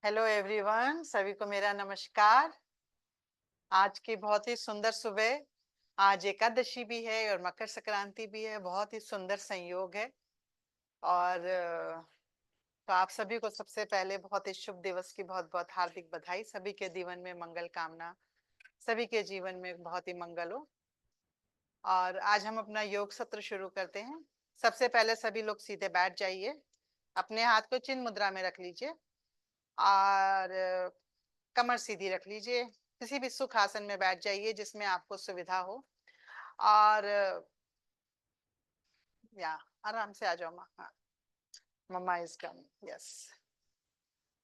Hello everyone, सभी को मेरा नमस्कार। आज की बहुत ही सुंदर सुबह। आज एकादशी भी है और मकर संक्रांति भी है। बहुत ही सुंदर संयोग है। और तो आप सभी को सबसे पहले बहुत ही शुभ दिवस की बहुत बहुत हार्दिक बधाई। सभी के जीवन में मंगल कामना, सभी के जीवन में बहुत ही मंगल हो। और आज हम अपना योग सत्र शुरू करते हैं। सबसे पहले सभी लोग सीधे बैठ जाइए, अपने हाथ को चिन्ह मुद्रा में रख लीजिए और कमर सीधी रख लीजिए। किसी भी सुख आसन में बैठ जाइए जिसमें आपको सुविधा हो। और या आराम से आ जाओ माँ। हाँ, mamma is coming. Yes.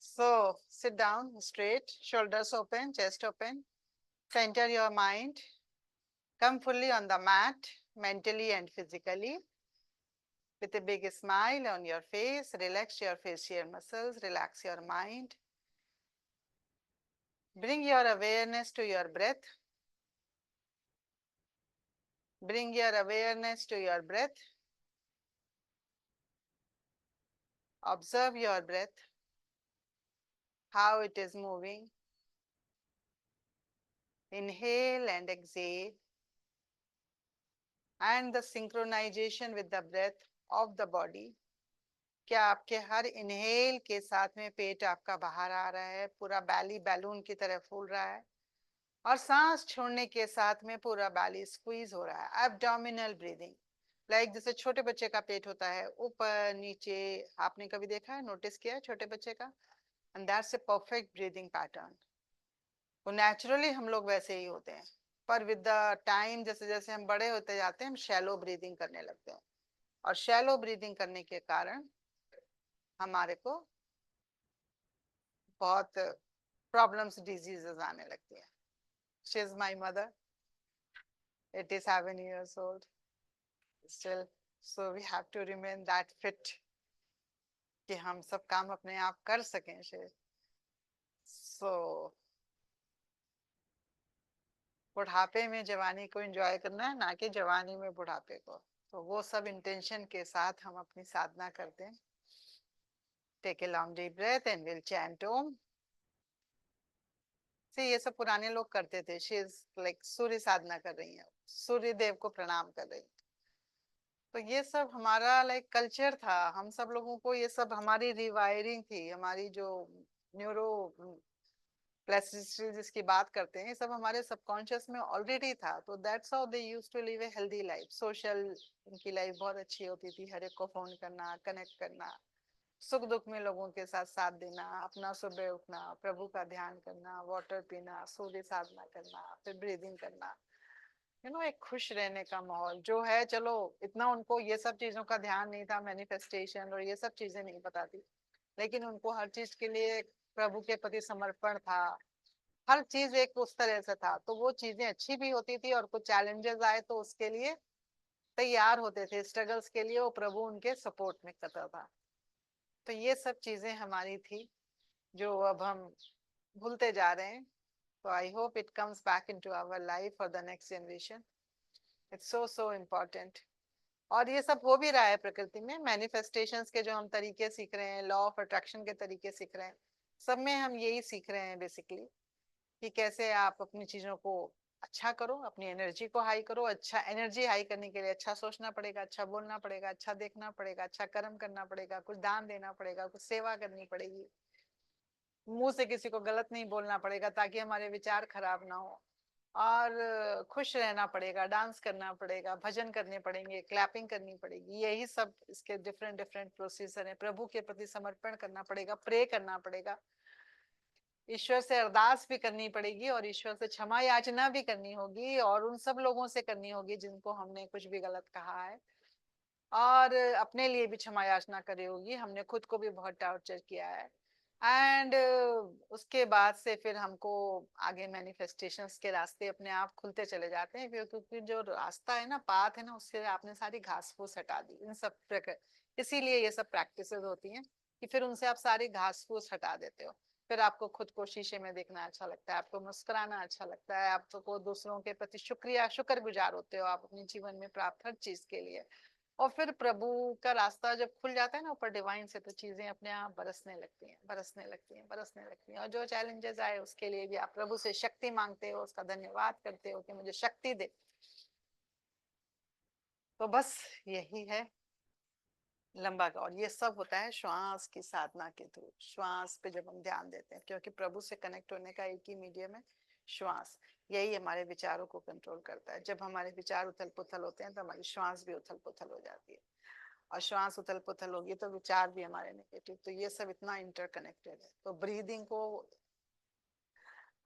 So sit down straight, shoulders open, chest open. Center your mind. Come fully on the mat, mentally and physically. With a big smile on your face, relax your facial muscles, relax your mind. Bring your awareness to your breath. Bring your awareness to your breath. Observe your breath, how it is moving. Inhale and exhale, and the synchronization with the breath of the body. क्या आपके हर inhale के साथ में पेट आपका बाहर आ रहा है, पूरा बैली बैलून की तरह फूल रहा है, और सांस छोड़ने के साथ में पूरा बैली स्क्वीज हो रहा है। एब्डोमिनल ब्रीदिंग, लाइक जैसे छोटे बच्चे का पेट होता है, ऊपर नीचे। आपने कभी देखा है, नोटिस किया है छोटे बच्चे का? And that's a perfect breathing pattern. वो नेचुरली हम लोग वैसे ही होते हैं, पर विद द टाइम जैसे जैसे हम बड़े होते जाते हैं, हम शैलो ब्रीदिंग करने लगते हैं। और शैलो ब्रीदिंग करने के कारण हमारे को बहुत प्रॉब्लम्स, डिजीजेस आने लगती है। She is my mother, 87 years old still, so we have to remain that fit कि हम सब काम अपने आप कर सकें। सो बुढ़ापे में जवानी को एंजॉय करना है, ना कि जवानी में बुढ़ापे को। तो वो सब इंटेंशन के साथ हम अपनी साधना करते हैं। Take a long deep breath and will chant Om. से ये सब पुराने लोग करते थे। शी इज लाइक सूर्य साधना कर रही है, सूर्य देव को प्रणाम कर रही है। तो ये सब हमारा लाइक कल्चर था। हम सब लोगों को ये सब, हमारी रिवायरिंग थी, हमारी जो न्यूरो प्लास्टिसिटी जिसकी बात करते हैं, ये सब हमारे सबकॉन्शियस में ऑलरेडी था। तो that's how they used to live a healthy life. Social उनकी लाइफ बहुत अच्छी होती थी। हर एक को फोन करना, कनेक्ट करना, सुख दुख में लोगों के साथ साथ देना, अपना सुबह उठना, प्रभु का ध्यान करना, वाटर पीना, सूर्य साधना करना, फिर ब्रीदिंग करना। एक खुश रहने का माहौल जो है। चलो, इतना उनको ये सब चीजों का ध्यान नहीं था, मैनिफेस्टेशन और ये सब चीजें नहीं पता थी, लेकिन उनको हर चीज के लिए प्रभु के प्रति समर्पण था। हर चीज एक उस तरह से था, तो वो चीजें अच्छी भी होती थी, और कुछ चैलेंजेस आए तो उसके लिए तैयार होते थे। स्ट्रगल्स के लिए वो प्रभु उनके सपोर्ट में करता था। तो ये सब चीजें हमारी थी जो अब हम भूलते जा रहे हैं। तो I hope it comes back into our life for the next generation. It's so so important. और ये सब हो भी रहा है प्रकृति में। मैनिफेस्टेशंस के जो हम तरीके सीख रहे हैं, लॉ ऑफ अट्रैक्शन के तरीके सीख रहे हैं, सब में हम यही सीख रहे हैं बेसिकली, कि कैसे आप अपनी चीजों को अच्छा करो, अपनी एनर्जी को हाई करो। अच्छा एनर्जी हाई करने के लिए अच्छा सोचना पड़ेगा, अच्छा बोलना पड़ेगा, अच्छा देखना पड़ेगा, अच्छा कर्म करना पड़ेगा, कुछ दान देना पड़ेगा, कुछ सेवा करनी पड़ेगी, मुंह से किसी को गलत नहीं बोलना पड़ेगा ताकि हमारे विचार खराब ना हो, और खुश रहना पड़ेगा, डांस करना पड़ेगा, भजन करने पड़ेंगे, क्लैपिंग करनी पड़ेगी। यही सब इसके डिफरेंट डिफरेंट प्रोसीजर है। प्रभु के प्रति समर्पण करना पड़ेगा, प्रे करना पड़ेगा, ईश्वर से अरदास भी करनी पड़ेगी, और ईश्वर से क्षमा याचना भी करनी होगी, और उन सब लोगों से करनी होगी जिनको हमने कुछ भी गलत कहा है, और अपने लिए भी क्षमा याचना करी होगी, हमने खुद को भी बहुत टॉर्चर किया है। एंड उसके बाद से फिर हमको आगे मैनिफेस्टेशंस के रास्ते अपने आप खुलते चले जाते हैं, क्योंकि जो रास्ता है ना, पाथ है ना, उससे आपने सारी घास फूस हटा दी। इन सब इसीलिए ये सब प्रैक्टिसेस होती हैं, कि फिर उनसे आप सारी घास फूस हटा देते हो। फिर आपको खुद को शीशे में देखना अच्छा लगता है, आपको मुस्कुराना अच्छा लगता है, आपको दूसरों के प्रति शुक्रिया शुक्रगुजार होते हो आप अपने जीवन में प्राप्त हर चीज के लिए। और फिर प्रभु का रास्ता जब खुल जाता है ना ऊपर डिवाइन से, तो चीजें अपने आप बरसने लगती हैं, बरसने लगती हैं, बरसने लगती हैं। और जो चैलेंजेस आए उसके लिए भी आप प्रभु से शक्ति मांगते हो, उसका धन्यवाद करते हो कि मुझे शक्ति दे। तो बस यही है लंबा का। और ये सब होता है श्वास की साधना के थ्रू, श्वास पे जब हम ध्यान देते हैं, क्योंकि प्रभु से कनेक्ट होने का एक ही मीडियम है श्वास। यही हमारे विचारों को कंट्रोल करता है। जब हमारे विचार उथल पुथल होते हैं तो हमारी श्वास भी उथल पुथल हो जाती है, और श्वास उथल पुथल होगी तो विचार भी हमारे नेगेटिव। तो ये सब इतना इंटरकनेक्टेड है। तो ब्रीदिंग को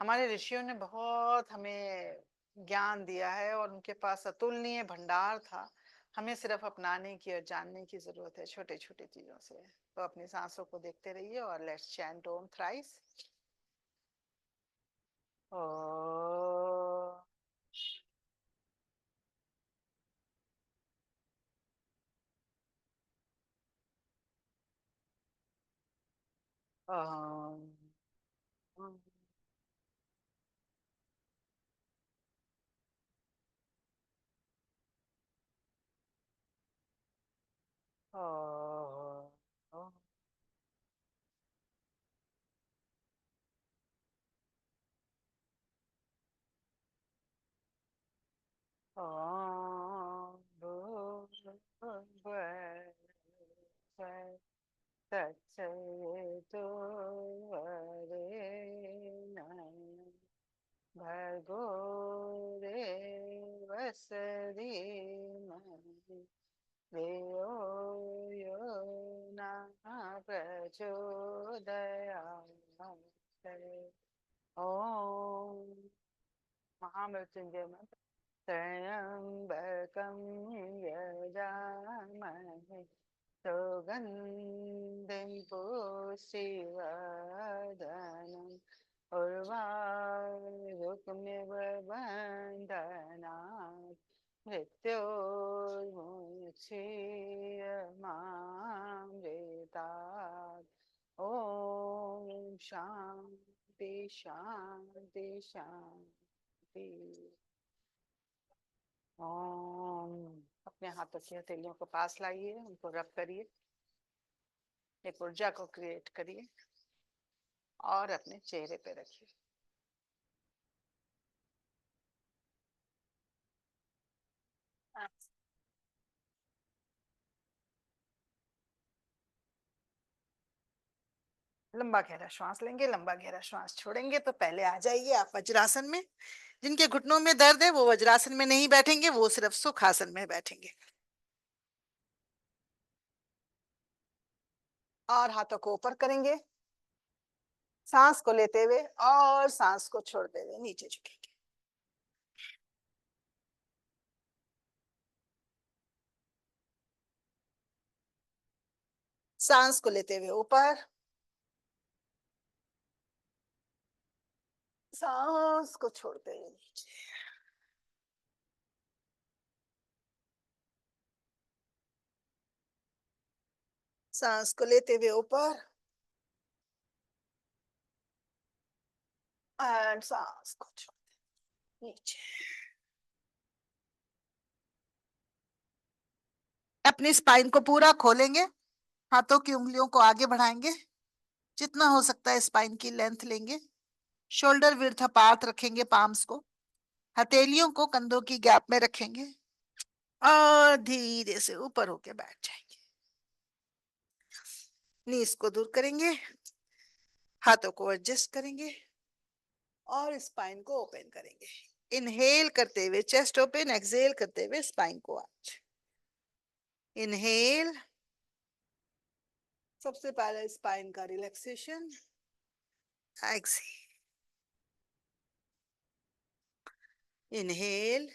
हमारे ऋषियों ने बहुत हमें ज्ञान दिया है, और उनके पास अतुलनीय भंडार था। हमें सिर्फ अपनाने की और जानने की जरूरत है, छोटे छोटे चीजों से। तो अपनी सांसों को देखते रहिए, और लेट्स चैंट ओम थ्राइस। ओ भर्गो देवस्य धीमहि धियो यो नः प्रचोदयात्। ओम महामृत्युंजय मंत्र। त्र्यंबकं यजामहे सुगन्धिं पुष्टिवर्धनम् उर्वारुकमिव बन्धनात् मृत्योर्मुक्षीयमामृतात्। ॐ शान्ति शान्ति शान्ति। ओम। अपने हाथों की हथेलियों को पास लाइए, उनको रब करिए, एक ऊर्जा को क्रिएट करिए, और अपने चेहरे पे रखिए। लंबा गहरा श्वास लेंगे, लंबा गहरा श्वास छोड़ेंगे। तो पहले आ जाइए आप वज्रासन में। जिनके घुटनों में दर्द है वो वज्रासन में नहीं बैठेंगे, वो सिर्फ सुखासन में बैठेंगे। और हाथों को ऊपर करेंगे, सांस को लेते हुए और सांस को छोड़ते हुए नीचे झुकेंगे। सांस को लेते हुए ऊपर, सांस को छोड़ते हुए नीचे। सांस को लेते हुए ऊपर, एंड सांस को छोड़ते नीचे। अपनी स्पाइन को पूरा खोलेंगे, हाथों की उंगलियों को आगे बढ़ाएंगे, जितना हो सकता है स्पाइन की लेंथ लेंगे। शोल्डर विड्थ अपार्ट रखेंगे, पाम्स को, हथेलियों को कंधों की गैप में रखेंगे, और धीरे से ऊपर होके बैठ जाएंगे। नीज को दूर करेंगे, हाथों को एडजस्ट करेंगे, और स्पाइन को ओपन करेंगे। इनहेल करते हुए चेस्ट ओपन, एक्सहेल करते हुए स्पाइन को आर्च। इनहेल, सबसे पहले स्पाइन का relaxation. Exhale, inhale,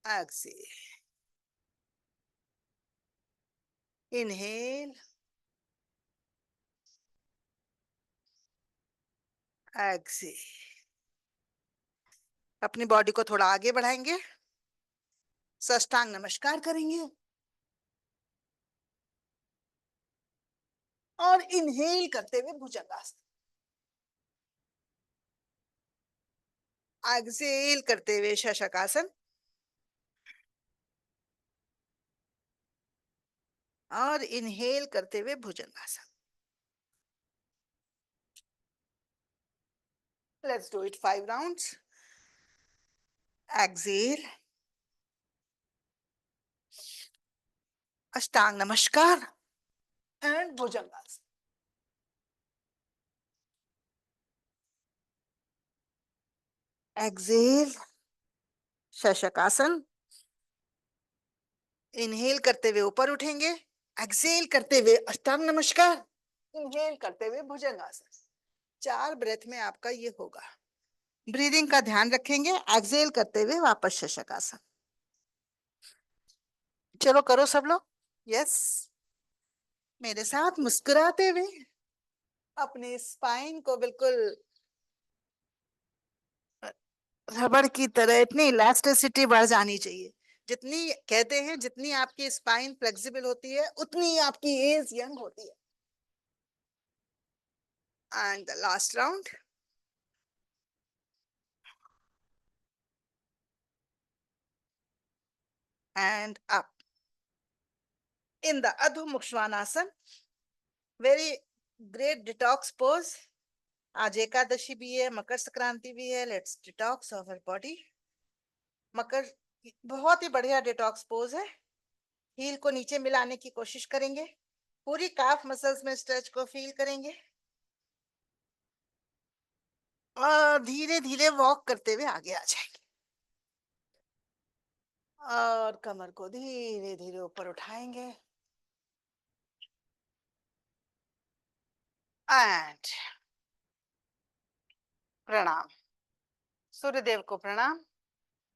exhale, inhale, exhale. अपनी बॉडी को थोड़ा आगे बढ़ाएंगे, साष्टांग नमस्कार करेंगे, और इनहेल करते हुए भुजंगासन। एक्सहेल करते हुए शशकासन। और इनहेल करते हुए Bhujangasana. Let's do it 5 rounds. Exhale, Ashtanga Namaskar and Bhujangasana. Exhale, Shashankasana. Inhale करते हुए ऊपर उठेंगे, एक्सेल करते हुए अष्टांग नमस्कार, इनहेल करते हुए भुजंगासन। 4 ब्रेथ में आपका ये होगा। ब्रीदिंग का ध्यान रखेंगे। एक्सेल करते हुए वापस शशकासन। चलो करो सब लोग। यस, मेरे साथ मुस्कुराते हुए अपने स्पाइन को बिल्कुल रबड़ की तरह इतनी इलास्टिसिटी बढ़ जानी चाहिए। जितनी कहते हैं जितनी आपकी स्पाइन फ्लेक्सिबल होती है उतनी आपकी एज यंग होती है। And the last round. End up in the Adho Mukha Svanasana. Very great detox pose. आज एकादशी भी है, मकर संक्रांति भी है। Let's detox our body. Makar बहुत ही बढ़िया डिटॉक्स पोज है। हील को नीचे मिलाने की कोशिश करेंगे। पूरी काफ मसल्स में स्ट्रेच को फील करेंगे और धीरे धीरे वॉक करते हुए आगे आ जाएंगे और कमर को धीरे धीरे ऊपर उठाएंगे एंड प्रणाम। सूर्यदेव को प्रणाम।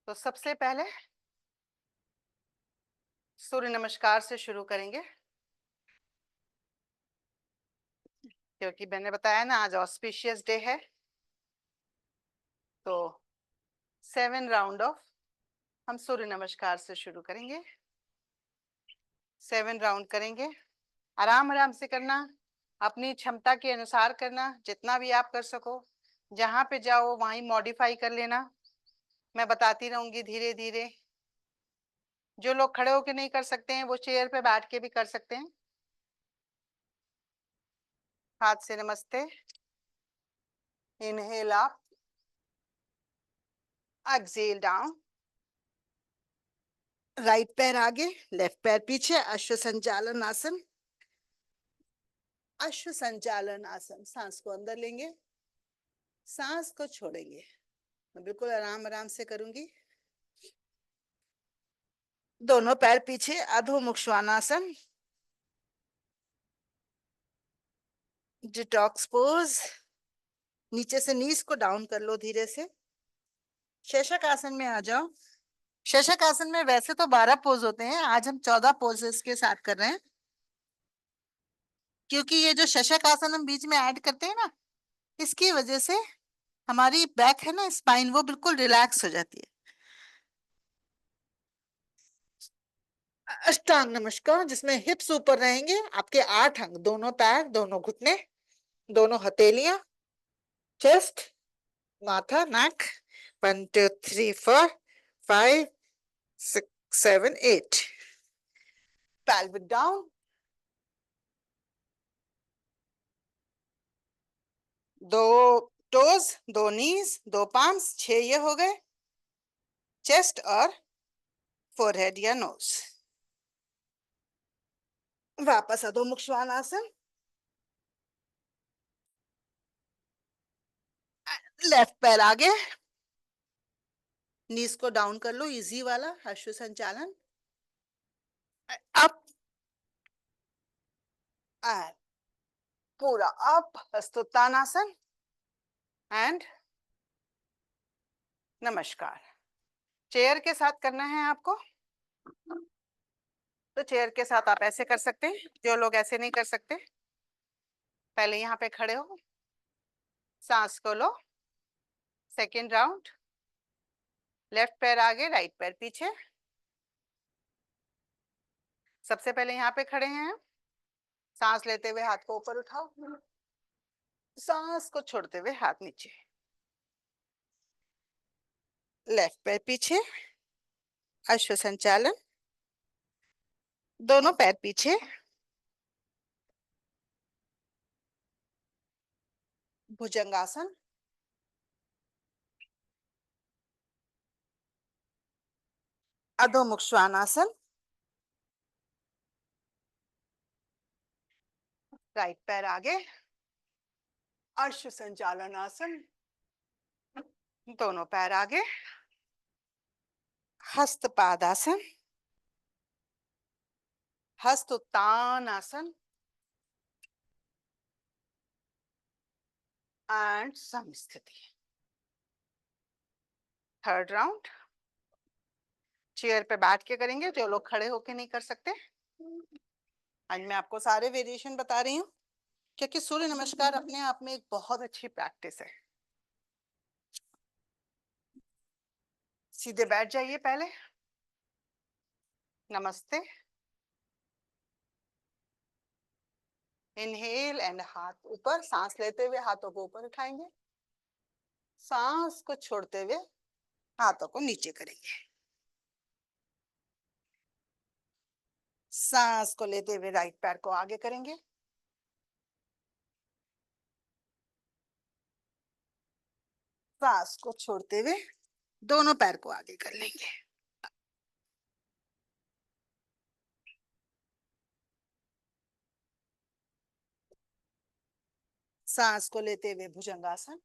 तो सबसे पहले सूर्य नमस्कार से शुरू करेंगे, क्योंकि मैंने बताया ना आज ऑस्पिशियस डे है। तो 7 राउंड ऑफ हम सूर्य नमस्कार से शुरू करेंगे। 7 राउंड करेंगे। आराम आराम से करना, अपनी क्षमता के अनुसार करना, जितना भी आप कर सको। जहां पे जाओ वहीं मॉडिफाई कर लेना। मैं बताती रहूंगी धीरे धीरे। जो लोग खड़े होकर नहीं कर सकते हैं वो चेयर पे बैठ के भी कर सकते हैं। हाथ से नमस्ते। Inhale up, exhale down. Right पैर आगे, लेफ्ट पैर पीछे, अश्व संचालन आसन। अश्व संचालन आसन। सांस को अंदर लेंगे, सांस को छोड़ेंगे। मैं बिल्कुल आराम आराम से करूंगी। दोनों पैर पीछे, अधोमुख श्वानासन। Detox pose. नीचे से नीज को डाउन कर लो धीरे से। शशक आसन में आ जाओ। शशक आसन में वैसे तो 12 पोज होते हैं, आज हम 14 पोजेस के साथ कर रहे हैं, क्योंकि ये जो शशक आसन हम बीच में ऐड करते हैं ना, इसकी वजह से हमारी बैक है ना, स्पाइन, वो बिल्कुल रिलैक्स हो जाती है। अष्टांग नमस्कार, जिसमें हिप्स ऊपर रहेंगे, आपके 8 अंग, दोनों पैर, दोनों घुटने, दोनों हथेलियां, चेस्ट, माथा, नेक। 1 2 3 4 5 6 7 8। pelvic down। दो टोज, दो नीज, दो पाम्स, 6 ये हो गए। चेस्ट और फोरहेड या नोज। वापस अधोमुख श्वानासन। लेफ्ट पैर आगे, नीज को डाउन कर लो, इजी वाला अश्व संचालन। अप एंड पूरा अप, हस्तोत्तानासन एंड नमस्कार। चेयर के साथ करना है आपको, तो चेयर के साथ आप ऐसे कर सकते हैं। जो लोग ऐसे नहीं कर सकते, पहले यहाँ पे खड़े हो, सांस को लो। सेकेंड राउंड, लेफ्ट पैर आगे, राइट पैर पीछे। सबसे पहले यहाँ पे खड़े हैं, सांस लेते हुए हाथ को ऊपर उठाओ, सांस को छोड़ते हुए हाथ नीचे। लेफ्ट पैर पीछे, अश्व संचालन, दोनों पैर पीछे, भुजंगासन, अधोमुख श्वानासन, राइट पैर आगे, अर्श संचालन आसन, दोनों पैर आगे, हस्तपादासन, हस्त उत्तान आसन एंड समस्थिति। थर्ड राउंड चेयर पे बैठ के करेंगे, जो लोग खड़े होके नहीं कर सकते। आज मैं आपको सारे वेरिएशन बता रही हूँ, क्योंकि सूर्य नमस्कार अपने आप में एक बहुत अच्छी प्रैक्टिस है। सीधे बैठ जाइए पहले, नमस्ते, इनहेल एंड हाथ ऊपर, सांस लेते हुए हाथों को ऊपर उठाएंगे, सांस को छोड़ते हुए हाथों को नीचे करेंगे, सांस को लेते हुए राइट पैर को आगे करेंगे, सांस को छोड़ते हुए दोनों पैर को आगे कर लेंगे, सांस को लेते हुए भुजंगासन,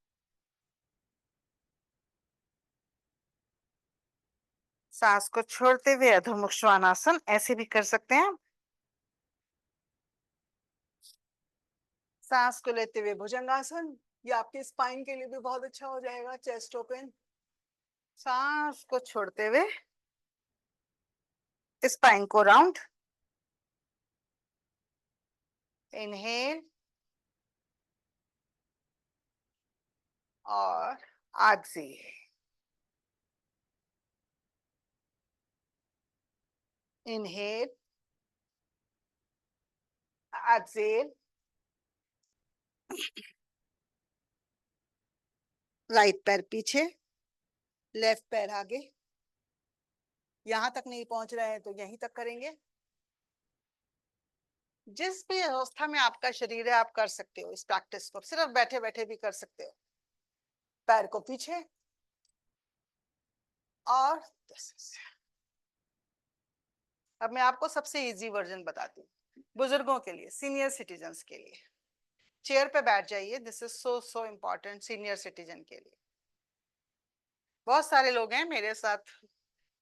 सांस को छोड़ते हुए अधोमुख श्वानासन, ऐसे भी कर सकते हैं आप। सांस को लेते हुए भुजंगासन, ये आपके स्पाइन के लिए भी बहुत अच्छा हो जाएगा, चेस्ट ओपन। सांस को छोड़ते हुए स्पाइन को राउंड, इनहेल और एक्सहेल, इनहेल, एक्सहेल, राइट पैर पीछे, लेफ्ट पैर आगे, यहां तक नहीं पहुंच रहे हैं तो यहीं तक करेंगे। जिस भी अवस्था में आपका शरीर है आप कर सकते हो इस प्रैक्टिस को, सिर्फ बैठे बैठे भी कर सकते हो। पैर को पीछे और अब मैं आपको सबसे इजी वर्जन बताती हूँ बुजुर्गों के लिए, सीनियर सिटीजन्स के लिए। चेयर पे बैठ जाइए, this is so important senior citizen के लिए। बहुत सारे लोग हैं मेरे साथ,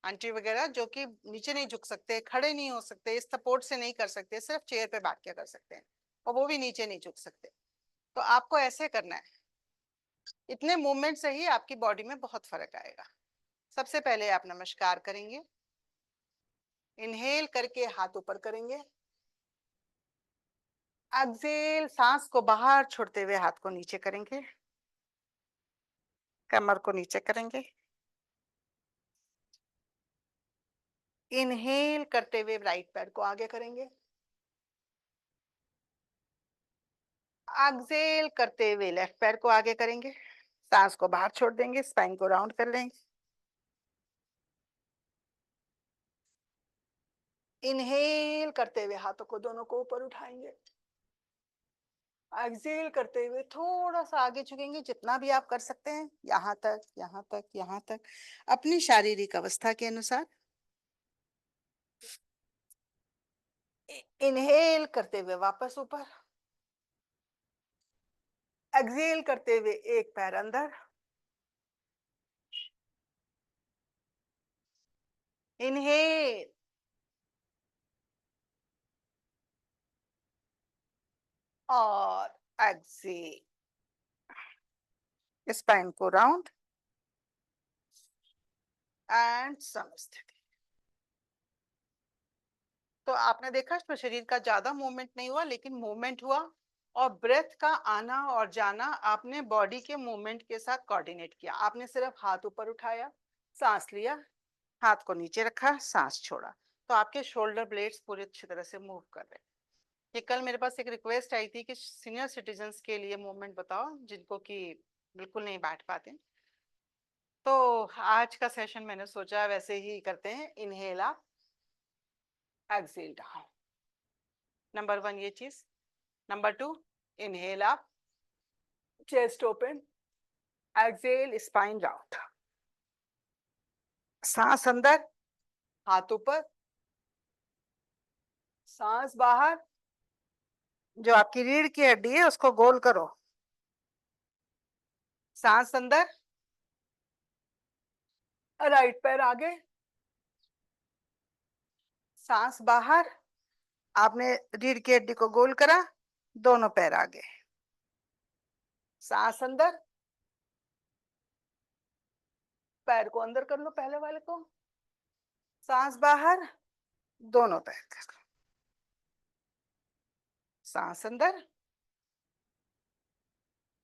आंटी वगैरह, जो कि नीचे नहीं झुक सकते, खड़े नहीं हो सकते, इस सपोर्ट से नहीं कर सकते, सिर्फ चेयर पे बैठ के कर सकते हैं, और वो भी नीचे नहीं झुक सकते। तो आपको ऐसे करना है, इतने मूवमेंट से ही आपकी बॉडी में बहुत फर्क आएगा। सबसे पहले आप नमस्कार करेंगे, इनहेल करके हाथ ऊपर करेंगे, एक्सहेल सांस को बाहर छोड़ते हुए हाथ को नीचे करेंगे, कमर को नीचे करेंगे, इनहेल करते हुए राइट पैर को आगे करेंगे, एक्सहेल करते हुए लेफ्ट पैर को आगे करेंगे, सांस को बाहर छोड़ देंगे, स्पाइन को राउंड कर लेंगे, इनहेल करते हुए हाथों को दोनों को ऊपर उठाएंगे, एक्सहेल करते हुए थोड़ा सा आगे झुकेंगे, जितना भी आप कर सकते हैं, यहाँ तक, यहाँ तक, यहाँ तक, अपनी शारीरिक अवस्था के अनुसार। इनहेल करते हुए वापस ऊपर, एक्सहेल करते हुए एक पैर अंदर, इनहेल और एक्सहेल, स्पाइन को राउंड एंड समस्थिति। तो आपने देखा इसमें शरीर का ज्यादा मूवमेंट नहीं हुआ, लेकिन मूवमेंट हुआ, और ब्रेथ का आना और जाना आपने बॉडी के मूवमेंट के साथ कोऑर्डिनेट किया। आपने सिर्फ हाथ ऊपर उठाया, सांस लिया, हाथ को नीचे रखा, सांस छोड़ा, तो आपके शोल्डर ब्लेड्स पूरी अच्छी तरह से मूव कर रहे हैं। ये कल मेरे पास एक रिक्वेस्ट आई थी कि सीनियर सिटीजन्स के लिए मूवमेंट बताओ, जिनको कि बिल्कुल नहीं बैठ पाते। तो आज का सेशन मैंने सोचा वैसे ही करते हैं, inhale up, exhale down. Number 1 ये चीज। Number 2, inhale up, chest open, exhale, spine round, सांस अंदर, हाथ ऊपर, सांस बाहर, जो आपकी रीढ़ की हड्डी है उसको गोल करो, सांस अंदर, राइट पैर आगे, सांस बाहर, आपने रीढ़ की हड्डी को गोल करा, दोनों पैर आगे, सांस अंदर, पैर को अंदर कर लो पहले वाले को, सांस बाहर, दोनों पैर कर लो, सांस अंदर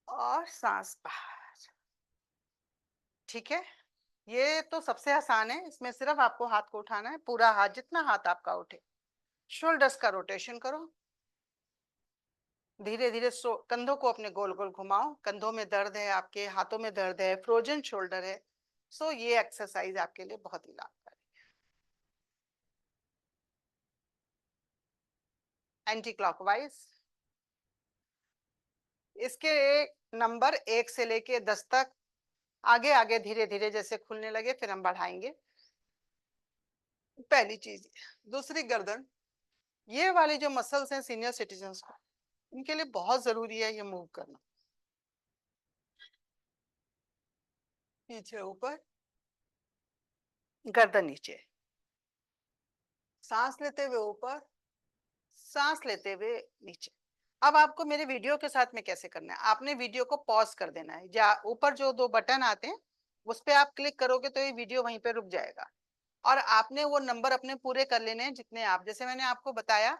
और सांस बाहर। ठीक है, ये तो सबसे आसान है, इसमें सिर्फ आपको हाथ को उठाना है, पूरा हाथ, जितना हाथ आपका उठे। शोल्डर्स का रोटेशन करो, धीरे धीरे कंधों को अपने गोल गोल घुमाओ, कंधों में दर्द है, आपके हाथों में दर्द है, फ्रोजन शोल्डर है, सो ये एक्सरसाइज आपके लिए बहुत ही लाभकारी है। एंटी क्लॉकवाइज, इसके नंबर 1 से लेके 10 तक, आगे आगे धीरे धीरे जैसे खुलने लगे फिर हम बढ़ाएंगे। पहली चीज, दूसरी गर्दन, ये वाली जो मसल्स हैं सीनियर सिटीजन्स को, इनके लिए बहुत जरूरी है ये मूव करना। पीछे ऊपर, गर्दन नीचे, सांस लेते हुए ऊपर, सांस लेते हुए नीचे। अब आपको मेरे वीडियो के साथ में कैसे करना है, आपने वीडियो को पॉज कर देना है, या ऊपर जो 2 बटन आते हैं उस पे आप क्लिक करोगे तो ये वीडियो वहीं पे रुक जाएगा, और आपने वो नंबर अपने पूरे कर लेने हैं जितने आप, जैसे मैंने आपको बताया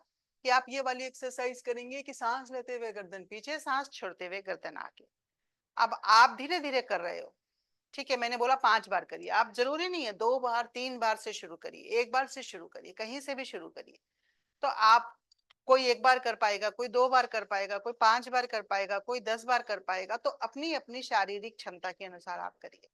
कि आप ये वाली एक्सरसाइज करेंगे कि सांस लेते हुए गर्दन पीछे, सांस छोड़ते हुए गर्दन आगे। अब आप धीरे धीरे कर रहे हो, ठीक है, मैंने बोला 5 बार करिए, आप जरूरी नहीं है 2 बार 3 बार से शुरू करिए, 1 बार से शुरू करिए, कहीं से भी शुरू करिए। तो आप, कोई 1 बार कर पाएगा, कोई 2 बार कर पाएगा, कोई 5 बार कर पाएगा, कोई 10 बार कर पाएगा, तो अपनी अपनी शारीरिक क्षमता के अनुसार आप करिए।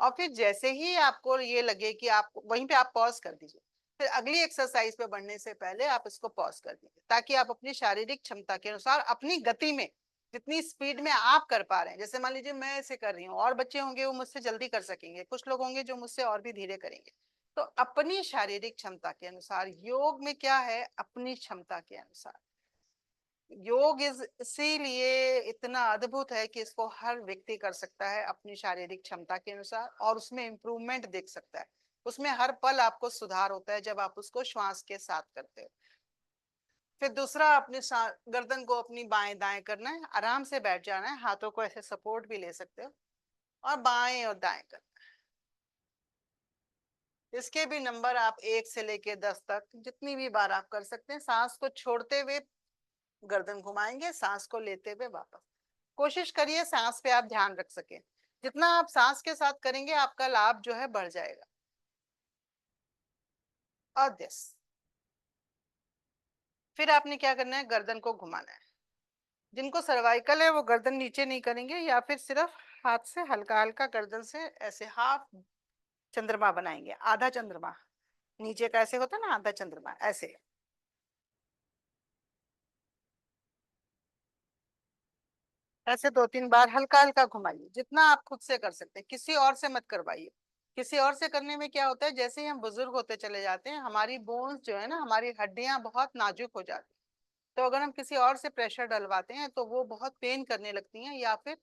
और फिर जैसे ही आपको ये लगे कि आप वहीं पे आप पॉज कर दीजिए, फिर अगली एक्सरसाइज पे बढ़ने से पहले आप इसको पॉज कर दीजिए, ताकि आप अपनी शारीरिक क्षमता के अनुसार अपनी गति में, जितनी स्पीड में आप कर पा रहे हैं, जैसे मान लीजिए मैं ऐसे कर रही हूँ, और बच्चे होंगे वो मुझसे जल्दी कर सकेंगे, कुछ लोग होंगे जो मुझसे और भी धीरे करेंगे, तो अपनी शारीरिक क्षमता के अनुसार, योग में क्या है, अपनी क्षमता के अनुसार। योग इसीलिए इतना अद्भुत है कि इसको हर व्यक्ति कर सकता है अपनी शारीरिक क्षमता के अनुसार, और उसमें इंप्रूवमेंट देख सकता है, उसमें हर पल आपको सुधार होता है जब आप उसको श्वास के साथ करते हो। फिर दूसरा, अपने गर्दन को अपनी बाएं दाएं करना है, आराम से बैठ जाना है, हाथों को ऐसे सपोर्ट भी ले सकते हो, और बाएं और दाएं करना है। इसके भी नंबर आप 1 से लेके 10 तक जितनी भी बार आप कर सकते हैं, सांस को छोड़ते हुए गर्दन घुमाएंगे, सांस को लेते हुए वापस। कोशिश करिए सांस पे आप ध्यान रख सके, जितना आप सांस के साथ करेंगे आपका लाभ जो है बढ़ जाएगा। और दिस, फिर आपने क्या करना है, गर्दन को घुमाना है। जिनको सर्वाइकल है वो गर्दन नीचे नहीं करेंगे, या फिर सिर्फ हाथ से हल्का हल्का गर्दन से ऐसे हाफ चंद्रमा बनाएंगे, आधा चंद्रमा, नीचे का ऐसे होता है ना आधा चंद्रमा, ऐसे। ऐसे 2-3 बार हल्का हल्का घुमाइए, जितना आप खुद से कर सकते हैं, किसी और से मत करवाइए। किसी और से करने में क्या होता है, जैसे ही हम बुजुर्ग होते चले जाते हैं, हमारी बोन्स जो है ना, हमारी हड्डियां बहुत नाजुक हो जाती हैं, तो अगर हम किसी और से प्रेशर डलवाते हैं तो वो बहुत पेन करने लगती हैं, या फिर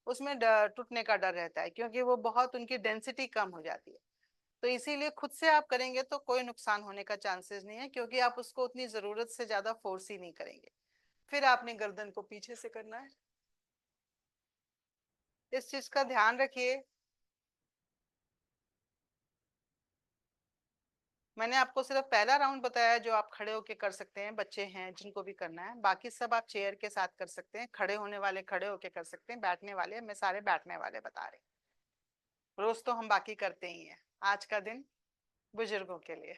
उसमें टूटने का डर रहता है, क्योंकि वो बहुत, उनकी डेंसिटी कम हो जाती है। तो इसीलिए खुद से आप करेंगे तो कोई नुकसान होने का चांसेस नहीं है, क्योंकि आप उसको उतनी जरूरत से ज्यादा फोर्स ही नहीं करेंगे। फिर आपने गर्दन को पीछे से करना है, इस चीज का ध्यान रखिए। मैंने आपको सिर्फ पहला राउंड बताया जो आप खड़े होके कर सकते हैं, बच्चे हैं जिनको भी करना है, बाकी सब आप चेयर के साथ कर सकते हैं, खड़े होने वाले खड़े होके कर सकते हैं, बैठने वाले मैं सारे बैठने वाले बता रही हूँ। रोज तो हम बाकी करते ही हैं, आज का दिन बुजुर्गों के लिए।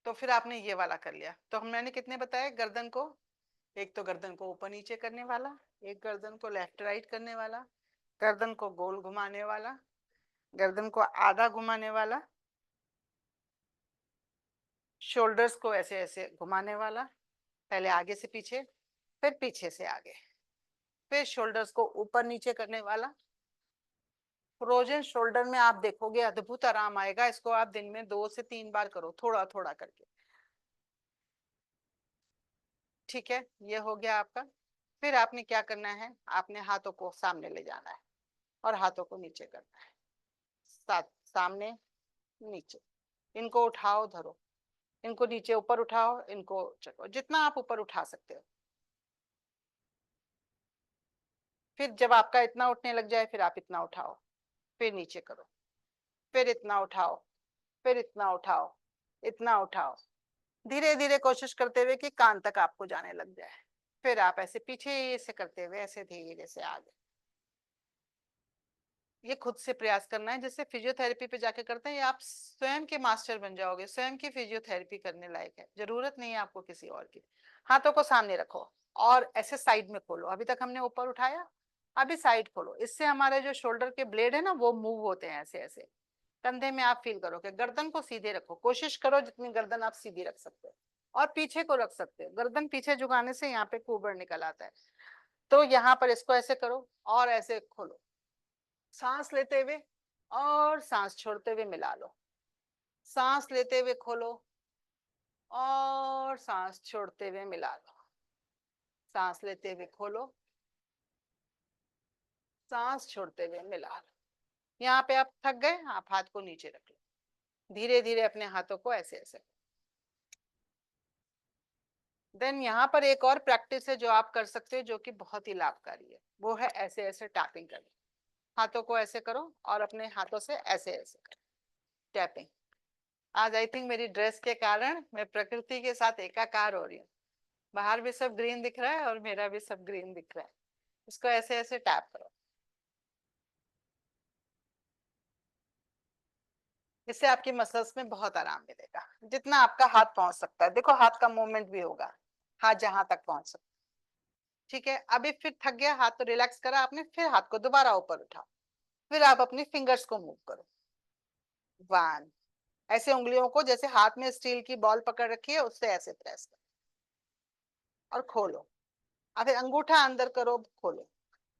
तो फिर आपने ये वाला कर लिया, तो हम मैंने कितने बताए गर्दन को, एक तो गर्दन को ऊपर नीचे करने वाला, एक गर्दन को लेफ्ट राइट करने वाला, गर्दन को गोल घुमाने वाला, गर्दन को आधा घुमाने वाला, शोल्डर्स को ऐसे ऐसे घुमाने वाला, पहले आगे से पीछे फिर पीछे से आगे। फिर शोल्डर्स को ऊपर नीचे करने वाला। फ्रोजन शोल्डर में आप देखोगे अद्भुत आराम आएगा। इसको आप दिन में 2 से 3 बार करो, थोड़ा थोड़ा करके। ठीक है, ये हो गया आपका। फिर आपने क्या करना है, आपने हाथों को सामने ले जाना है और हाथों को नीचे करना है। साथ, सामने, नीचे। इनको उठाओ, धरो, इनको नीचे ऊपर उठाओ, इनको चलो, जितना आप ऊपर उठा सकते हो। फिर जब आपका इतना उठने लग जाए, फिर आप इतना उठाओ, फिर नीचे करो, फिर इतना उठाओ, फिर इतना उठाओ, इतना उठाओ। धीरे धीरे कोशिश करते हुए कि कान तक आपको जाने लग जाए। फिर आप ऐसे पीछे से करते हुए ऐसे धीरे से आगे। ये खुद से प्रयास करना है, जैसे फिजियोथेरेपी पे जाके करते हैं, ये आप स्वयं के मास्टर बन जाओगे, स्वयं की फिजियोथेरेपी करने लायक है, जरूरत नहीं है आपको किसी और की। हाथों को सामने रखो और ऐसे साइड में खोलो। अभी तक हमने ऊपर उठाया, अभी साइड खोलो। इससे हमारे जो शोल्डर के ब्लेड है ना, वो मूव होते हैं ऐसे ऐसे। कंधे में आप फील करोगे, गर्दन को सीधे रखो, कोशिश करो जितनी गर्दन आप सीधी रख सकते हो, और पीछे को रख सकते हो। गर्दन पीछे झुकाने से यहाँ पे कुबड़ निकल आता है, तो यहाँ पर इसको ऐसे करो और ऐसे खोलो। सांस लेते हुए और सांस छोड़ते हुए मिला लो। सांस लेते हुए खोलो और सांस छोड़ते हुए मिला लो। सांस लेते हुए खोलो, सांस छोड़ते हुए मिला लो। यहाँ पे आप थक गए, आप हाथ को नीचे रख लो। धीरे धीरे अपने हाथों को ऐसे ऐसे। देन यहाँ पर एक और प्रैक्टिस है जो आप कर सकते हो, जो कि बहुत ही लाभकारी है। वो है ऐसे ऐसे टैपिंग करना। हाथों को ऐसे करो और अपने हाथों से ऐसे ऐसे करो, टैपिंग। आज आई थिंक मेरी ड्रेस के कारण मैं प्रकृति के साथ एकाकार हो रही हूँ। बाहर भी सब ग्रीन दिख रहा है और मेरा भी सब ग्रीन दिख रहा है। इसको ऐसे ऐसे टैप करो। इससे आपकी मसल्स में बहुत आराम मिलेगा, जितना आपका हाथ पहुंच सकता है। देखो हाथ का मूवमेंट भी होगा, हाथ जहां तक पहुंच सकता है। ठीक है, अभी फिर थक गया हाथ तो रिलैक्स करा आपने, फिर हाथ को दोबारा ऊपर उठाओ। फिर आप अपनी फिंगर्स को मूव करो। 1, ऐसे उंगलियों को जैसे हाथ में स्टील की बॉल पकड़ रखी है उससे ऐसे प्रेस करो और खोलो। अब फिर अंगूठा अंदर करो, खोलो,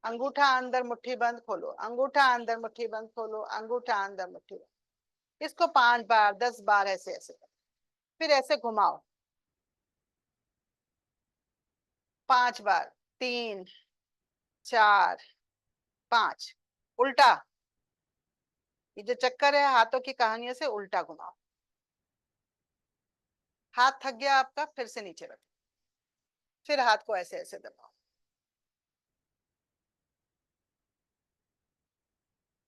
अंगूठा अंदर, मुट्ठी बंद, खोलो, अंगूठा अंदर, मुट्ठी बंद, खोलो, अंगूठा अंदर, मुट्ठी बंद। इसको 5 बार 10 बार ऐसे ऐसे करो। फिर ऐसे घुमाओ 5 बार, 3, 4, 5। उल्टा, ये जो चक्कर है हाथों की कहानियों से उल्टा घुमाओ। हाथ थक गया आपका, फिर से नीचे रखो, फिर हाथ को ऐसे ऐसे दबाओ।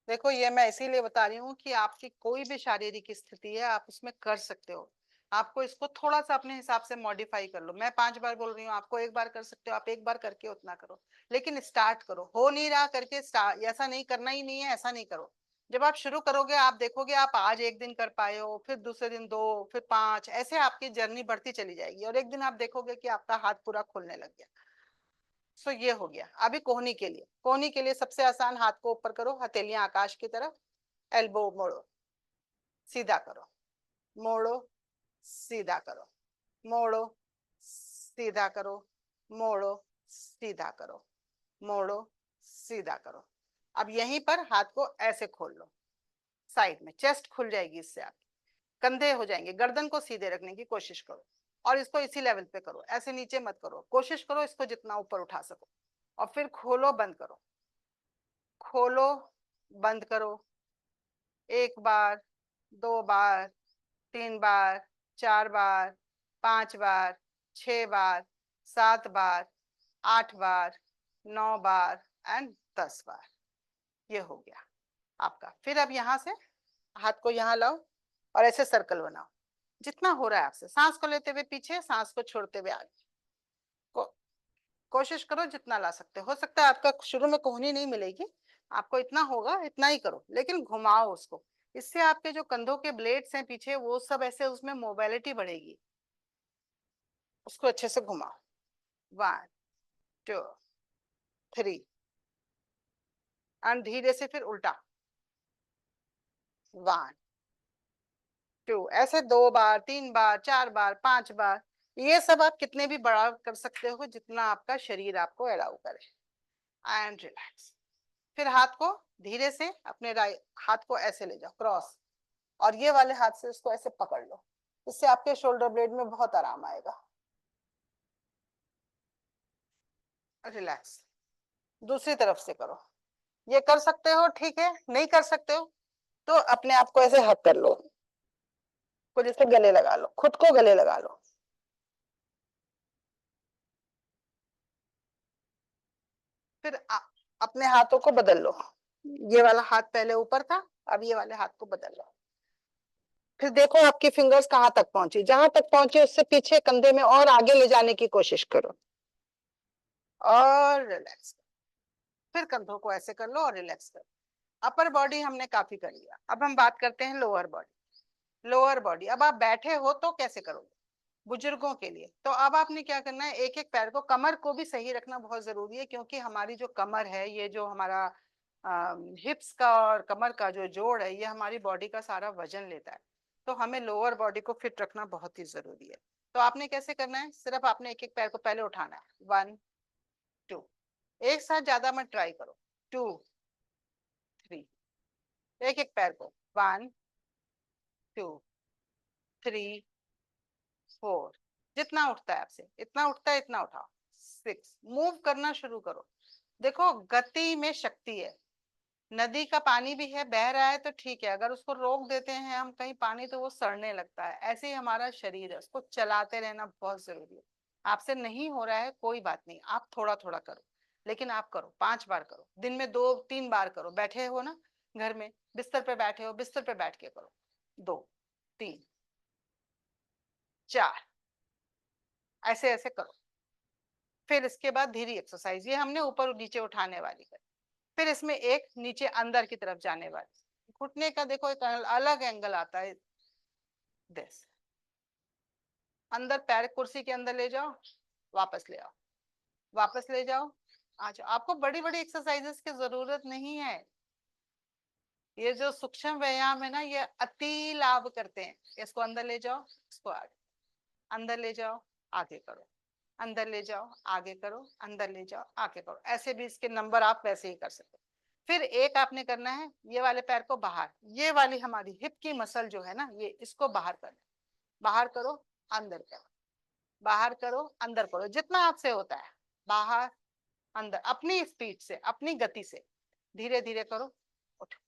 देखो ये मैं इसीलिए बता रही हूँ कि आपकी कोई भी शारीरिक स्थिति है आप उसमें कर सकते हो। आपको इसको थोड़ा सा अपने हिसाब से मॉडिफाई कर लो। मैं 5 बार बोल रही हूँ, आपको 1 बार कर सकते हो, आप 1 बार करके उतना करो। लेकिन स्टार्ट करो, हो नहीं रहा करके स्टार्ट, ऐसा नहीं करना ही नहीं है, ऐसा नहीं करो। जब आप शुरू करोगे आप देखोगे आप आज 1 दिन कर पाए हो, फिर दूसरे दिन 2, फिर 5, ऐसे आपकी जर्नी बढ़ती चली जाएगी और एक दिन आप देखोगे कि आपका हाथ पूरा खुलने लग गया। सो ये हो गया। अभी कोहनी के लिए, कोहनी के लिए सबसे आसान, हाथ को ऊपर करो, हथेलियां आकाश की तरफ, एल्बो मोड़ो, सीधा करो, मोड़ो, सीधा करो, मोड़ो, सीधा करो, मोड़ो, सीधा करो, मोड़ो, सीधा करो। अब यहीं पर हाथ को ऐसे खोल लो, साइड में चेस्ट खुल जाएगी, इससे आप कंधे हो जाएंगे। गर्दन को सीधे रखने की कोशिश करो और इसको इसी लेवल पे करो, ऐसे नीचे मत करो। कोशिश करो इसको जितना ऊपर उठा सको। और फिर खोलो, बंद करो, खोलो, बंद करो। 1 बार, 2 बार, 3 बार, 4 बार, 5 बार, 6 बार, 7 बार, 8 बार, 9 बार एंड 10 बार। ये हो गया आपका। फिर अब यहाँ से हाथ को यहाँ लाओ और ऐसे सर्कल बनाओ, जितना हो रहा है आपसे। सांस को लेते हुए पीछे, सांस को छोड़ते हुए आगे। को, कोशिश करो जितना ला सकते हो सकता है आपका शुरू में कोहनी नहीं मिलेगी, आपको इतना होगा इतना ही करो, लेकिन घुमाओ उसको। इससे आपके जो कंधों के ब्लेड्स हैं पीछे, वो सब ऐसे उसमें मोबिलिटी बढ़ेगी। उसको अच्छे से घुमाओ। 1, 2, 3 एंड धीरे से फिर उल्टा। 1, 2, ऐसे 2 बार, 3 बार, 4 बार, 5 बार। ये सब आप कितने भी बड़ा कर सकते हो, जितना आपका शरीर आपको अलाउ करे। And relax. फिर हाथ को धीरे से अपने हाथ को ऐसे ले जाओ क्रॉस, और ये वाले हाथ से इसको ऐसे पकड़ लो। इससे आपके शोल्डर ब्लेड में बहुत आराम आएगा। रिलैक्स। दूसरी तरफ से करो। ये कर सकते हो ठीक है, नहीं कर सकते हो तो अपने आप को ऐसे हक कर लो, को जैसे गले लगा लो, खुद को गले लगा लो। फिर अपने हाथों को बदल लो। ये वाला हाथ पहले ऊपर था, अब ये वाले हाथ को बदल लो। फिर देखो आपकी फिंगर्स कहाँ तक पहुंची, जहां तक पहुंची उससे पीछे कंधे में और आगे ले जाने की कोशिश करो और रिलैक्स। फिर कंधों को ऐसे कर लो और रिलैक्स करो। अपर बॉडी हमने काफी कर लिया, अब हम बात करते हैं लोअर बॉडी। लोअर बॉडी, अब आप बैठे हो तो कैसे करोगे? बुजुर्गों के लिए तो अब आपने क्या करना है, एक एक पैर को, कमर को भी सही रखना बहुत जरूरी है, क्योंकि हमारी जो कमर है, ये जो हमारा हिप्स का और कमर का जो जोड़ है, ये हमारी बॉडी का सारा वजन लेता है। तो हमें लोअर बॉडी को फिट रखना बहुत ही जरूरी है। तो आपने कैसे करना है, सिर्फ आपने एक एक पैर को पहले उठाना है, 1 2, एक साथ ज्यादा मत ट्राई करो, 2 3, एक एक पैर को, 1 2 3 4, जितना उठता है आपसे, इतना उठता है इतना उठाओ, 6, मूव करना शुरू करो। देखो गति में शक्ति है। नदी का पानी भी है, बह रहा है तो ठीक है, अगर उसको रोक देते हैं हम कहीं पानी तो वो सड़ने लगता है। ऐसे ही हमारा शरीर है, उसको चलाते रहना बहुत जरूरी है। आपसे नहीं हो रहा है कोई बात नहीं, आप थोड़ा थोड़ा करो, लेकिन आप करो, 5 बार करो, दिन में 2 3 बार करो। बैठे हो ना घर में, बिस्तर पे बैठे हो, बिस्तर पे बैठ के करो, 2 3 4, ऐसे ऐसे करो। फिर इसके बाद धीरे एक्सरसाइज, ये हमने ऊपर नीचे उठाने वाली कर। फिर इसमें एक नीचे अंदर की तरफ जाने वाली, घुटने का देखो एक अलग एंगल आता है, दिस, अंदर पैर कुर्सी के अंदर ले जाओ, वापस ले आओ, वापस ले जाओ, आ जाओ। आपको बड़ी बड़ी एक्सरसाइजेस की जरूरत नहीं है। ये जो सूक्ष्म व्यायाम है ना, ये अति लाभ करते हैं। इसको अंदर ले जाओ, इसको आगे, अंदर ले जाओ, आगे करो, अंदर ले जाओ, आगे करो, अंदर ले जाओ, आगे करो। ऐसे भी इसके नंबर आप वैसे ही कर सकते हो। फिर एक आपने करना है, ये वाले पैर को बाहर, ये वाली हमारी हिप की मसल जो है ना, ये इसको बाहर करना, बाहर करो, अंदर करो, बाहर करो, अंदर करो, जितना आपसे होता है, बाहर अंदर, अपनी स्पीड से, अपनी गति से, धीरे धीरे करो। उठो।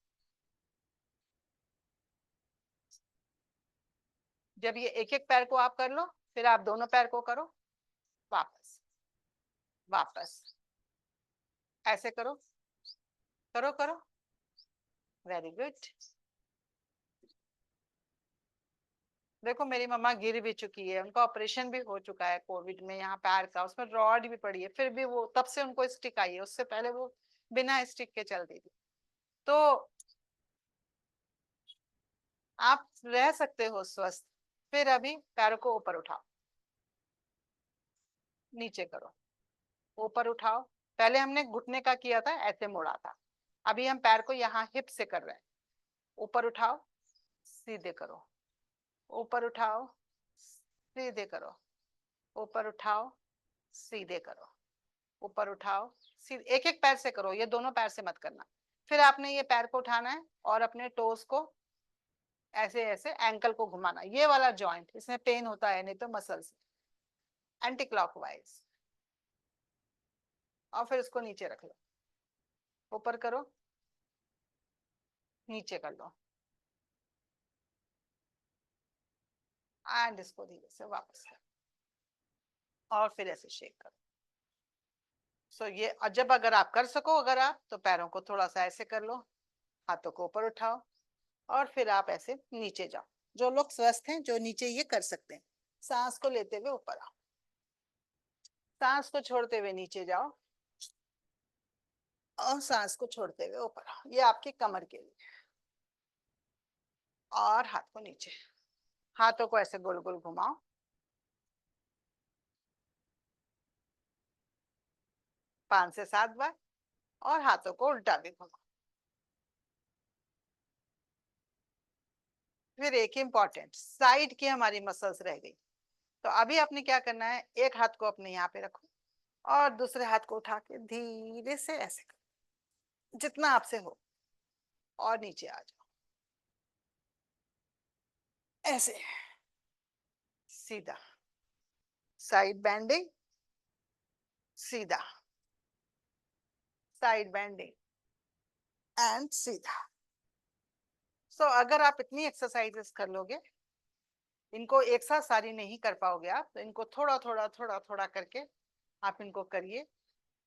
जब ये एक एक पैर को आप कर लो, फिर आप दोनों पैर को करो, वापस वापस, ऐसे करो, करो करो, वेरी गुड। देखो मेरी मम्मा गिर भी चुकी है, उनका ऑपरेशन भी हो चुका है कोविड में, यहाँ पैर का, उसमें रॉड भी पड़ी है, फिर भी वो, तब से उनको स्टिक आई है, उससे पहले वो बिना स्टिक के चलती थी। तो आप रह सकते हो स्वस्थ। फिर अभी पैरों को ऊपर उठाओ, नीचे करो, ऊपर उठाओ। पहले हमने घुटने का किया था, ऐसे मोड़ा था, अभी हम पैर को यहाँ हिप से कर रहे हैं। ऊपर उठाओ, सीधे करो, ऊपर उठाओ, सीधे करो, ऊपर उठाओ, सीधे करो, ऊपर उठाओ, सीधे, एक एक पैर से करो, ये दोनों पैर से मत करना। फिर आपने ये पैर को उठाना है और अपने टोस को ऐसे ऐसे, एंकल को घुमाना, ये वाला जॉइंट, इसमें पेन होता है नहीं तो मसल्स, एंटी क्लॉकवाइज, और फिर इसको नीचे रख लो, ऊपर करो, नीचे कर लो, एंड इसको धीरे से वापस करो, और फिर ऐसे शेक करो। सो ये, और जब अगर आप कर सको, अगर आप तो पैरों को थोड़ा सा ऐसे कर लो, हाथों को ऊपर उठाओ, और फिर आप ऐसे नीचे जाओ। जो लोग स्वस्थ हैं, जो नीचे ये कर सकते हैं, सांस को लेते हुए ऊपर आओ, सांस को छोड़ते हुए नीचे जाओ, और सांस को छोड़ते हुए ऊपर आओ। ये आपकी कमर के लिए। और हाथ को नीचे, हाथों को ऐसे गोल गोल घुमाओ, 5 से 7 बार, और हाथों को उल्टा भी घुमाओ। फिर एक इंपॉर्टेंट, साइड की हमारी मसल्स रह गई। तो अभी आपने क्या करना है, एक हाथ को अपने यहाँ पे रखो, और दूसरे हाथ को उठा के धीरे से ऐसे करो, जितना आपसे हो, और नीचे आ जाओ ऐसे, सीधा, साइड बेंडिंग, सीधा, साइड बेंडिंग एंड सीधा। सो अगर आप इतनी एक्सरसाइजेस कर लोगे, इनको एक साथ सारी नहीं कर पाओगे आप, तो इनको थोड़ा थोड़ा थोड़ा थोड़ा करके आप इनको करिए,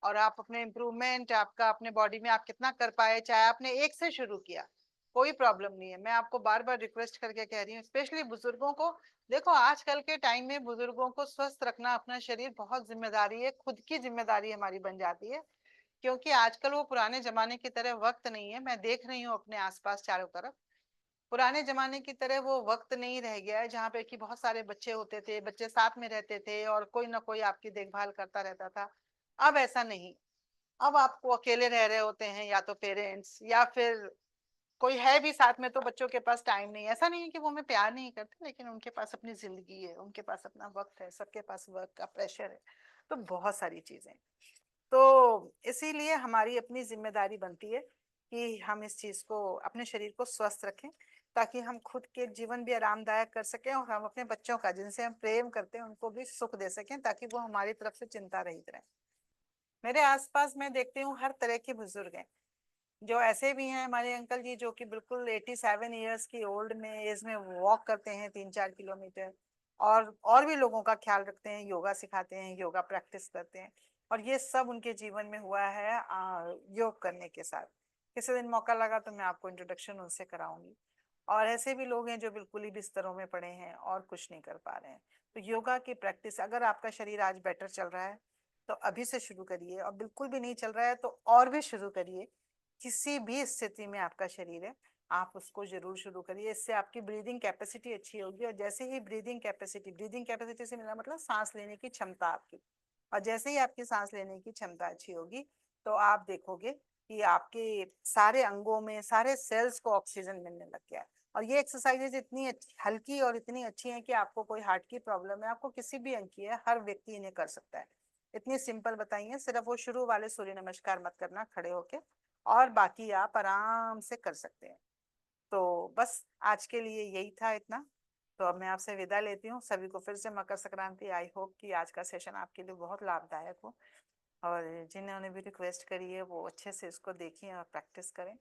और आप अपने इम्प्रूवमेंट आपका अपने बॉडी में आप कितना कर पाए, चाहे आपने एक से शुरू किया, कोई प्रॉब्लम नहीं है। मैं आपको बार बार रिक्वेस्ट करके कह रही हूँ, स्पेशली बुजुर्गों को। देखो आजकल के टाइम में बुजुर्गों को स्वस्थ रखना अपना शरीर बहुत जिम्मेदारी है, खुद की जिम्मेदारी हमारी बन जाती है, क्योंकि आजकल वो पुराने जमाने की तरह वक्त नहीं है। मैं देख रही हूँ अपने आसपास चारों तरफ, पुराने जमाने की तरह वो वक्त नहीं रह गया है जहाँ पे कि बहुत सारे बच्चे होते थे, बच्चे साथ में रहते थे और कोई ना कोई आपकी देखभाल करता रहता था। अब ऐसा नहीं। अब आपको अकेले रह रहे होते हैं, या तो पेरेंट्स या फिर कोई है भी साथ में, तो बच्चों के पास टाइम नहीं है। ऐसा नहीं है कि वो हमें प्यार नहीं करते, लेकिन उनके पास अपनी जिंदगी है, उनके पास अपना वक्त है, सबके पास वर्क का प्रेशर है, तो बहुत सारी चीजें। तो इसीलिए हमारी अपनी जिम्मेदारी बनती है कि हम इस चीज को, अपने शरीर को स्वस्थ रखें, ताकि हम खुद के जीवन भी आरामदायक कर सकें, और हम अपने बच्चों का, जिनसे हम प्रेम करते हैं, उनको भी सुख दे सकें, ताकि वो हमारी तरफ से चिंता रहित रहें। मेरे आसपास मैं देखती हूँ हर तरह के बुजुर्ग हैं, जो ऐसे भी हैं हमारे अंकल जी, जो कि बिल्कुल 87 ईयर्स की ओल्ड में एज में वॉक करते हैं 3-4 किलोमीटर, और भी लोगों का ख्याल रखते हैं, योगा सिखाते हैं, योगा प्रैक्टिस करते हैं। और ये सब उनके जीवन में हुआ है योग करने के साथ। किसी दिन मौका लगा तो मैं आपको इंट्रोडक्शन उनसे कराऊंगी। और ऐसे भी लोग हैं जो बिल्कुल ही बिस्तरों में पड़े हैं और कुछ नहीं कर पा रहे हैं। तो योगा की प्रैक्टिस, अगर आपका शरीर आज बेटर चल रहा है तो अभी से शुरू करिए, और बिल्कुल भी नहीं चल रहा है तो और भी शुरू करिए। किसी भी स्थिति में आपका शरीर है, आप उसको जरूर शुरू करिए। इससे आपकी ब्रीदिंग कैपेसिटी अच्छी होगी, और जैसे ही ब्रीदिंग कैपेसिटी से मेरा मतलब सांस लेने की क्षमता आपकी, और जैसे ही आपकी सांस लेने की क्षमता अच्छी होगी, तो आप देखोगे कि आपके सारे अंगों में, सारे सेल्स को ऑक्सीजन मिलने लग गया है। और ये एक्सरसाइजेज इतनी हल्की और इतनी अच्छी हैं कि आपको कोई हार्ट की प्रॉब्लम है, आपको किसी भी अंग की है, हर व्यक्ति इन्हें कर सकता है। इतनी सिंपल बताई है। सिर्फ वो शुरू वाले सूर्य नमस्कार मत करना खड़े होके, और बाकी आप आराम से कर सकते हैं। तो बस आज के लिए यही था इतना। तो अब मैं आपसे विदा लेती हूँ। सभी को फिर से मकर संक्रांति। आई होप कि आज का सेशन आपके लिए बहुत लाभदायक हो, और जिन्होंने भी रिक्वेस्ट करी है वो अच्छे से इसको देखें और प्रैक्टिस करें।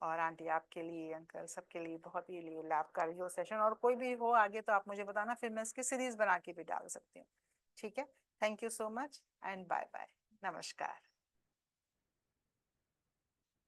और आंटी आपके लिए, अंकल सबके लिए बहुत ही लिए लाभकारी हो सेशन, और कोई भी हो आगे तो आप मुझे बताना, फिर मैं इसकी सीरीज बना के भी डाल सकती हूँ। ठीक है। Thank you so much and bye bye. नमस्कार।